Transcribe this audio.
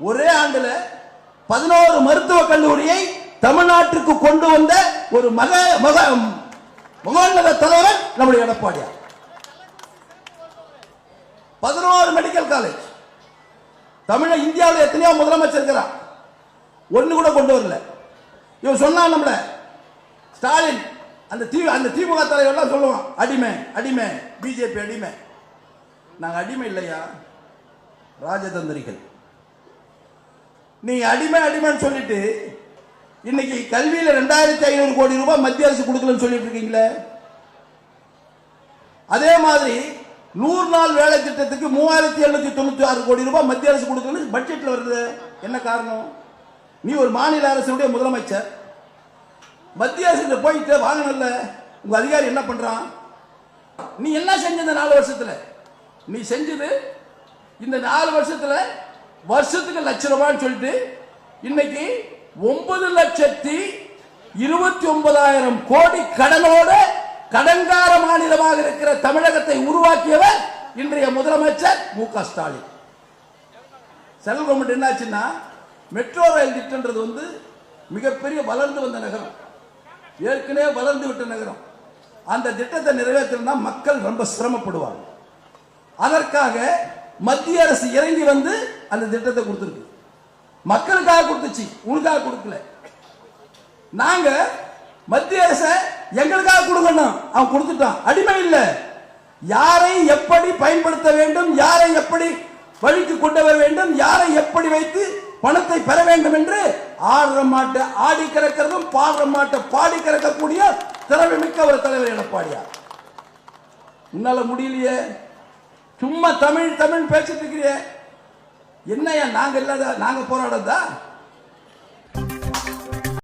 ஒரே ஆண்டுல 11 மருத்துவக் கல்லூரியை தமிழ்நாட்டிற்கு கொண்டு வந்த ஒரு மகோன்னத தலைவர் நம்முடைய எடப்பாடியார். 11 மெடிக்கல் காலேஜ். தமிழ இந்தியாவில் எத்தனையோ முதலமைச்சர் இருக்கிறார், ஒன்னு கூட கொண்டு வரல. இவன் சொன்னா நம்மள ஸ்டாலின் அந்த திமுக தலைவர்லாம் சொல்லுவான், அடிமை அடிமை, பிஜேபி அடிமை. நாங்க அடிமை இல்லையா, ராஜதந்திரிகள். நீ அடிமை அடிமைன்னு சொல்லிட்டு இன்னைக்கு கல்வியில 2500 கோடி ரூபாய் மத்திய அரசு கொடுக்கலன்னு சொல்லிட்டு இருக்கீங்களே. அதே மாதிரி 100 நாள் வேலை திட்டத்துக்கு 3796 கோடி ரூபாய் மத்திய அரசு கொடுக்கலன்னு பட்ஜெட்ல வருது. என்ன காரணம்? நீ ஒரு மாநில அரசுடைய முதலமைச்சர், மத்திய அரசு போயிட்டு வாங்கினல, உங்க அதிகாரி என்ன பண்றான்? நீ என்ன செஞ்ச இந்த 4 வருஷத்துல? நீ செஞ்சது இந்த 4 வருஷத்துல வருஷத்துக்கு லட்சம் ரூபாய் சொல்லிட்டு இன்னைக்கு 9,29,000 கோடி கடனோட கடன்கார மாநிலமாக இருக்கிற தமிழகத்தை உருவாக்கியவர் இன்றைய முதலமைச்சர் மு.க. ஸ்டாலின். சென்ட்ரல் கவர்மெண்ட் என்னாச்சுன்னா, மெட்ரோ ரயில் திட்டம்ன்றது மிகப்பெரிய வளர்ந்து வந்த நகரம், ஏற்கனவே வளர்ந்து விட்ட நகரம். அந்த திட்டத்தை நிறைவேற்றணும்னா மக்கள் ரொம்ப சிரமப்படுவாங்க. அதற்காக மத்திய அரசு இறங்கி வந்து அந்த திட்டத்தை கொடுத்துருக்கு. மக்களுக்காக கொடுத்துச்சு, உங்களுக்காக கொடுக்கல. நாங்க மத்திய அரசு எங்களுக்காக கொடுக்கணும், அவன் கொடுத்துட்டான். அடிமை இல்ல, யாரை எப்படி பயன்படுத்த வேண்டும், யாரை எப்படி வழிக்கு கொண்டு வர வேண்டும், யாரை எப்படி வைத்து பணத்தை பெற வேண்டும் என்று ஆடுற மாட்டை ஆடி கிடக்கிறதும் பாடுற மாட்டை பாடி கிடக்கக்கூடிய திறமை மிக்க ஒரு தலைவர் எடப்பாடியார். உன்னால முடியலையே, சும்மா தமிழ் தமிழ் பேசிட்டு இருக்கிறிய. என்னையா நாங்க இல்லாத நாங்க போராடதா?